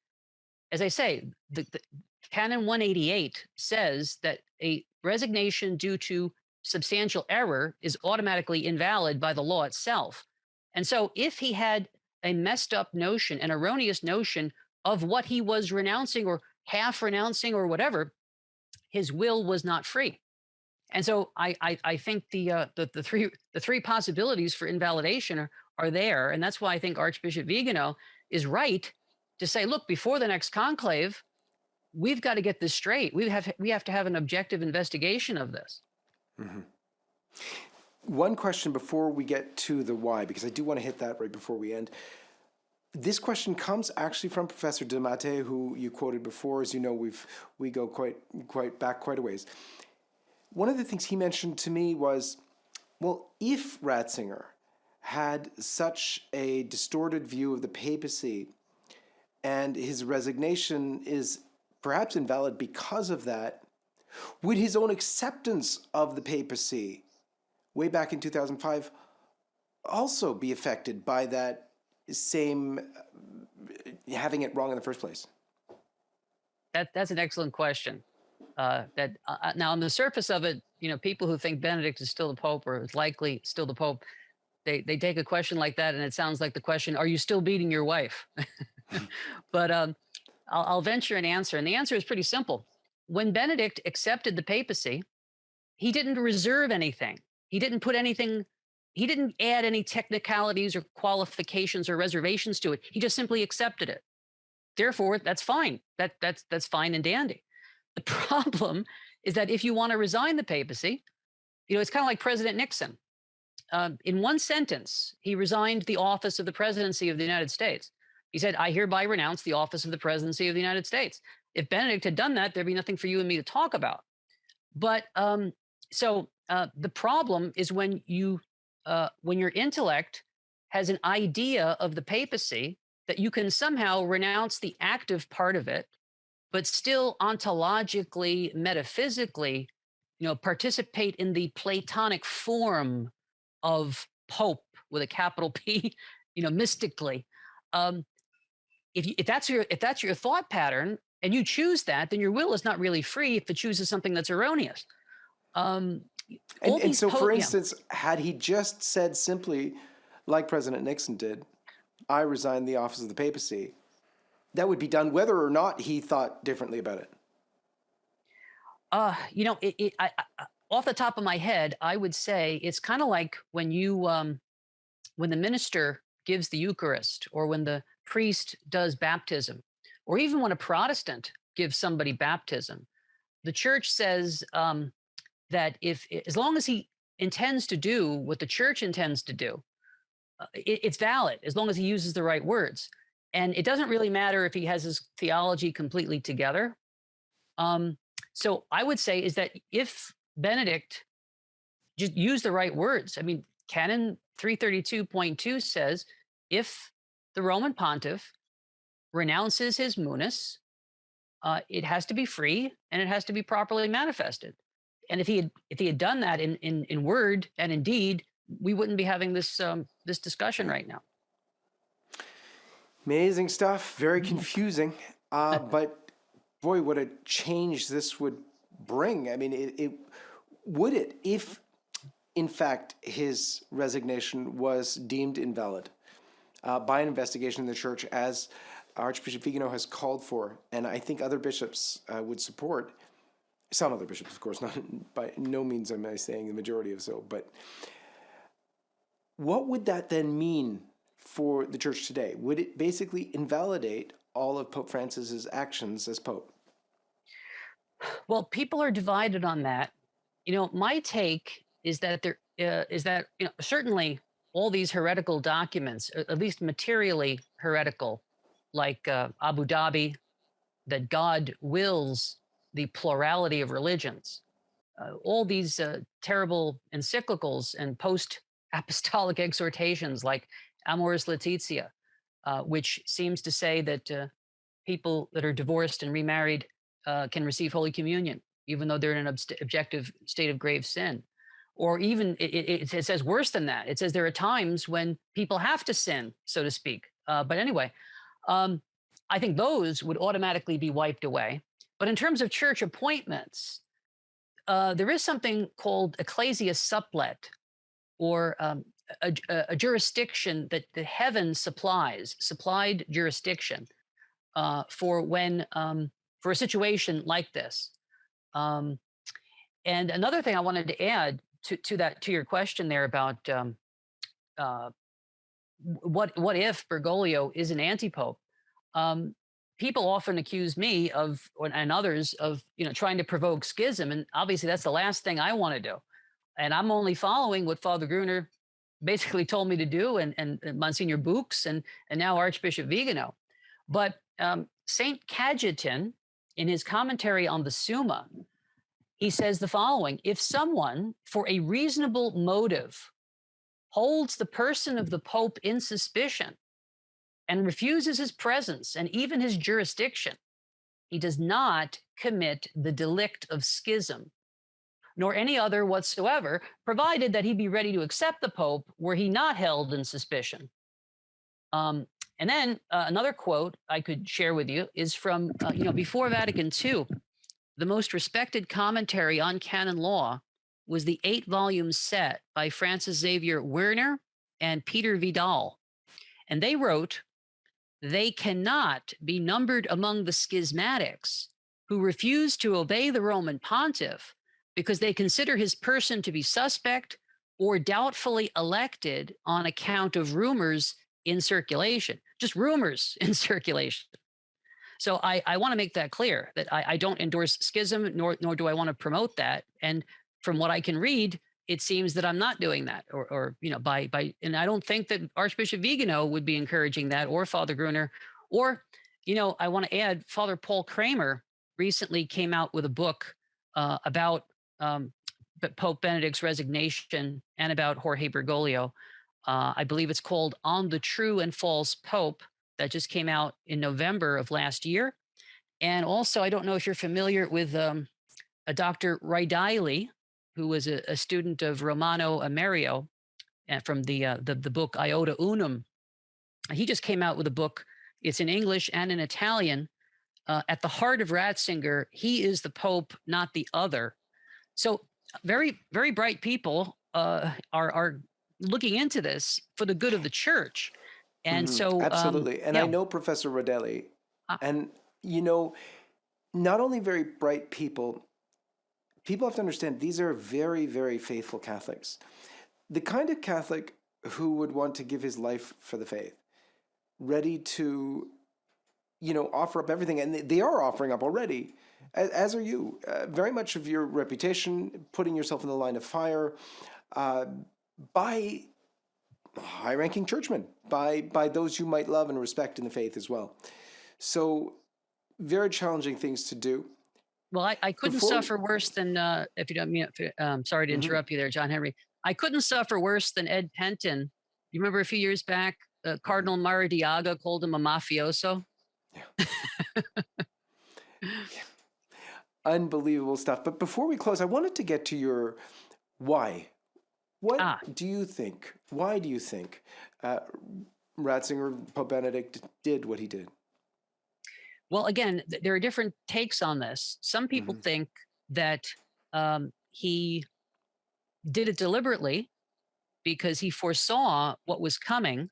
as I say, the Canon 188 says that a resignation due to substantial error is automatically invalid by the law itself. And so if he had a messed up notion, an erroneous notion of what he was renouncing or half renouncing or whatever, his will was not free. And so I think the three possibilities for invalidation are there. And that's why I think Archbishop Vigano is right to say, look, before the next conclave, we've got to get this straight. We have to have an objective investigation of this. Mm-hmm. One question before we get to the why, because I do want to hit that right before we end. This question comes actually from Professor De Mattei, who you quoted before. As you know, we go quite back quite a ways. One of the things he mentioned to me was, well, if Ratzinger had such a distorted view of the papacy and his resignation is perhaps invalid because of that, would his own acceptance of the papacy way back in 2005 also be affected by that same having it wrong in the first place? That's an excellent question. Now, on the surface of it, people who think Benedict is still the Pope or is likely still the Pope, they take a question like that and it sounds like the question, are you still beating your wife? But I'll venture an answer. And the answer is pretty simple. When Benedict accepted the papacy, he didn't reserve anything. He didn't put anything, he didn't add any technicalities or qualifications or reservations to it. He just simply accepted it. Therefore, that's fine. That's fine and dandy. The problem is that if you want to resign the papacy, it's kind of like President Nixon. In one sentence, he resigned the office of the presidency of the United States. He said, I hereby renounce the office of the presidency of the United States. If Benedict had done that, there'd be nothing for you and me to talk about. But the problem is when your intellect has an idea of the papacy, that you can somehow renounce the active part of it, but still ontologically, metaphysically, participate in the Platonic form of Pope with a capital P, mystically. Um, if that's your thought pattern and you choose that, then your will is not really free if it chooses something that's erroneous. Um, And so, for yeah. instance, had he just said simply, like President Nixon did, I resign the office of the papacy, that would be done whether or not he thought differently about it. Off the top of my head, I would say it's kind of like when when the minister gives the Eucharist, or when the priest does baptism, or even when a Protestant gives somebody baptism. The church says that as long as he intends to do what the church intends to do, it's valid as long as he uses the right words. And it doesn't really matter if he has his theology completely together. So I would say is that if Benedict just used the right words, I mean, Canon 332.2 says if the Roman pontiff renounces his munus, it has to be free and it has to be properly manifested. And if he had done that in word and in deed, we wouldn't be having this discussion right now. Amazing stuff. Very confusing. But boy, what a change this would bring. I mean, would it, if in fact his resignation was deemed invalid by an investigation in the church, as Archbishop Vigano has called for, and I think other bishops would support. Some other bishops, of course, not by no means am I saying the majority of so, but what would that then mean for the church today? Would it basically invalidate all of Pope Francis's actions as Pope? Well, people are divided on that. My take is that certainly all these heretical documents, at least materially heretical, like Abu Dhabi, that God wills the plurality of religions, all these terrible encyclicals and post-apostolic exhortations like Amoris Laetitia, which seems to say that people that are divorced and remarried can receive Holy Communion, even though they're in an objective state of grave sin. Or even it says worse than that. It says there are times when people have to sin, so to speak. But anyway, I think those would automatically be wiped away. But in terms of church appointments, there is something called ecclesia supplet, or a jurisdiction that the heaven supplied jurisdiction for a situation like this. And another thing I wanted to add to your question there about what if Bergoglio is an anti-pope. People often accuse me and others of trying to provoke schism, and obviously that's the last thing I want to do. And I'm only following what Father Gruner basically told me to do, and Monsignor Books, and now Archbishop Vigano. But Saint Cajetan, in his commentary on the Summa, he says the following: if someone, for a reasonable motive, holds the person of the Pope in suspicion and refuses his presence and even his jurisdiction, he does not commit the delict of schism, nor any other whatsoever, provided that he be ready to accept the Pope were he not held in suspicion. And then another quote I could share with you is from, before Vatican II, the most respected commentary on canon law was the 8-volume set by Francis Xavier Werner and Peter Vidal. And they wrote, "They cannot be numbered among the schismatics who refuse to obey the Roman pontiff because they consider his person to be suspect or doubtfully elected on account of rumors in circulation." Just rumors in circulation. So I want to make that clear, that I don't endorse schism, nor do I want to promote that. And from what I can read, it seems that I'm not doing that, or and I don't think that Archbishop Vigano would be encouraging that, or Father Gruner, or I want to add, Father Paul Kramer recently came out with a book about Pope Benedict's resignation and about Jorge Bergoglio. I believe it's called "On the True and False Pope," that just came out in November of last year. And also, I don't know if you're familiar with a Dr. Ridiley, who was a student of Romano Amerio, from the book Iota Unum. He just came out with a book. It's in English and in Italian. At the heart of Ratzinger, he is the Pope, not the other. So very, very bright people are looking into this for the good of the church. And so absolutely. And yeah. I know Professor Rodelli, Ah. and not only very bright people have to understand these are very, very faithful Catholics. The kind of Catholic who would want to give his life for the faith, ready to, offer up everything. And they are offering up already, as are you, very much of your reputation, putting yourself in the line of fire by high-ranking churchmen, by those you might love and respect in the faith as well. So very challenging things to do. Well, I couldn't suffer worse than, if you don't mean it, sorry to interrupt you there, John Henry. I couldn't suffer worse than Ed Penton. You remember a few years back, Cardinal Maradiaga called him a mafioso? Yeah. Unbelievable stuff. But before we close, I wanted to get to your why. Why do you think Ratzinger, Pope Benedict, did what he did? Well, again, there are different takes on this. Some people think that he did it deliberately because he foresaw what was coming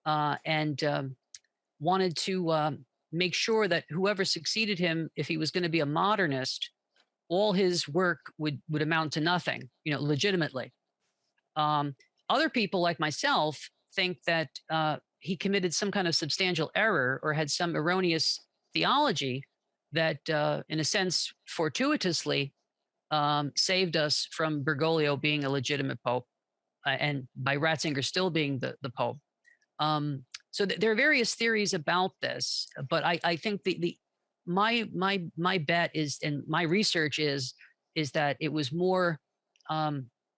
and wanted to make sure that whoever succeeded him, if he was going to be a modernist, all his work would amount to nothing, legitimately. Other people like myself think that he committed some kind of substantial error or had some erroneous theology that, in a sense, fortuitously saved us from Bergoglio being a legitimate pope and by Ratzinger still being the pope. So there are various theories about this, but I think my bet is, and my research is that it was more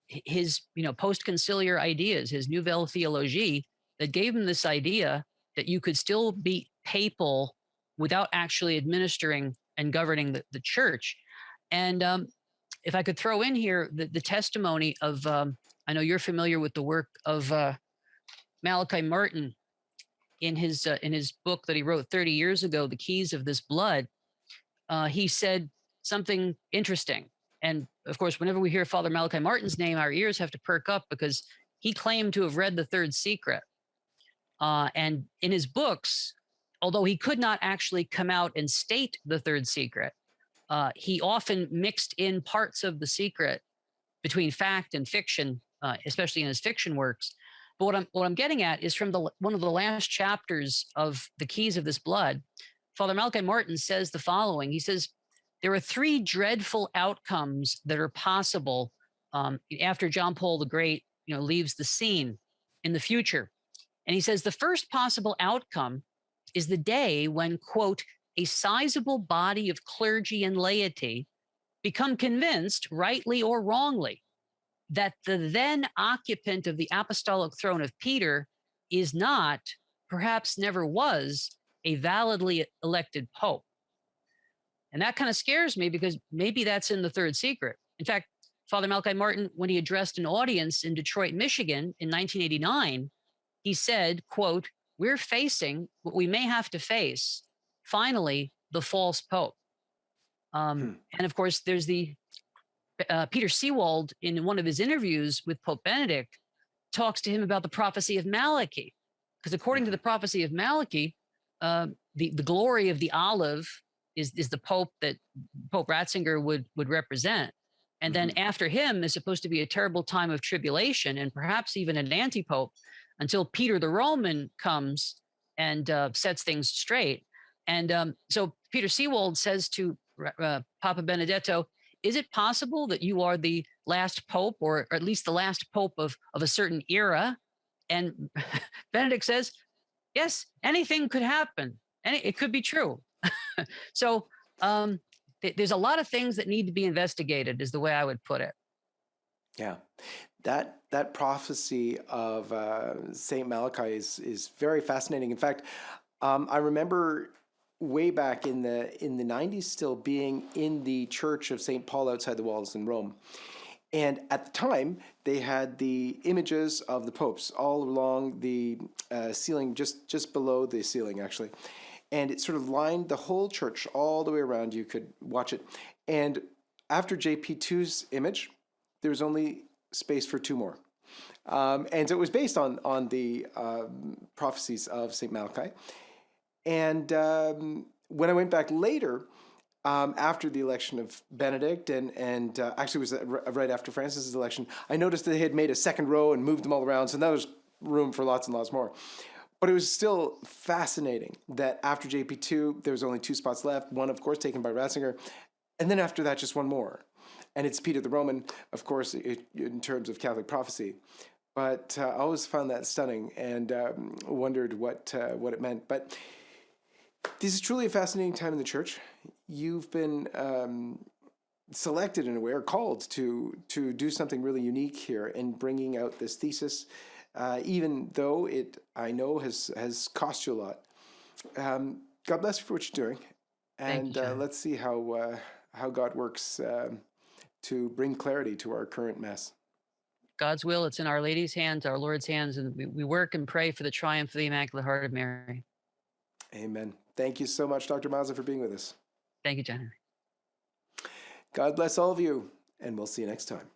his post-conciliar ideas, his Nouvelle Theologie, that gave him this idea that you could still be papal without actually administering and governing the church. And if I could throw in here the testimony of, I know you're familiar with the work of Malachi Martin in his book that he wrote 30 years ago, The Keys of This Blood. He said something interesting. And of course, whenever we hear Father Malachi Martin's name, our ears have to perk up because he claimed to have read the Third Secret. And in his books, although he could not actually come out and state the Third Secret, he often mixed in parts of the secret between fact and fiction, especially in his fiction works. But what I'm getting at is from one of the last chapters of The Keys of This Blood, Father Malachi Martin says the following. He says, there are three dreadful outcomes that are possible after John Paul the Great, leaves the scene in the future. And he says the first possible outcome is the day when, quote, a sizable body of clergy and laity become convinced, rightly or wrongly, that the then occupant of the apostolic throne of Peter is not, perhaps never was, a validly elected pope. And that kind of scares me because maybe that's in the Third Secret. In fact, Father Malachi Martin, when he addressed an audience in Detroit, Michigan in 1989, he said, quote, we're facing what we may have to face, finally, the false pope. And of course, there's the Peter Seewald, in one of his interviews with Pope Benedict, talks to him about the prophecy of Malachi. Because according to the prophecy of Malachi, the glory of the olive is the pope that Pope Ratzinger would represent. And then after him is supposed to be a terrible time of tribulation and perhaps even an anti-pope until Peter the Roman comes and sets things straight. And so Peter Seewald says to Papa Benedetto, is it possible that you are the last pope, or at least the last pope of a certain era. And Benedict says, yes, anything could happen. It could be true. So there's a lot of things that need to be investigated, is the way I would put it. Yeah, that prophecy of Saint Malachi is very fascinating. In fact, I remember way back in the 90s still being in the Church of Saint Paul outside the walls in Rome. And at the time, they had the images of the popes all along the ceiling, just below the ceiling, actually. And it sort of lined the whole church all the way around. You could watch it. And after JP2's image, there was only space for two more. And so it was based on the prophecies of St. Malachi. And when I went back later, after the election of Benedict, and actually it was right after Francis's election, I noticed that they had made a second row and moved them all around. So now there's room for lots and lots more. But it was still fascinating that after JP2, there was only two spots left. One, of course, taken by Ratzinger. And then after that, just one more. And it's Peter the Roman, of course, in terms of Catholic prophecy. But I always found that stunning and wondered what it meant. But this is truly a fascinating time in the church. You've been selected in a way, or called to do something really unique here in bringing out this thesis, even though it, I know, has cost you a lot. God bless you for what you're doing. And let's see how God works to bring clarity to our current mess. God's will, it's in Our Lady's hands, our Lord's hands, and we work and pray for the triumph of the Immaculate Heart of Mary. Amen. Thank you so much, Dr. Mazza, for being with us. Thank you, John Henry. God bless all of you, and we'll see you next time.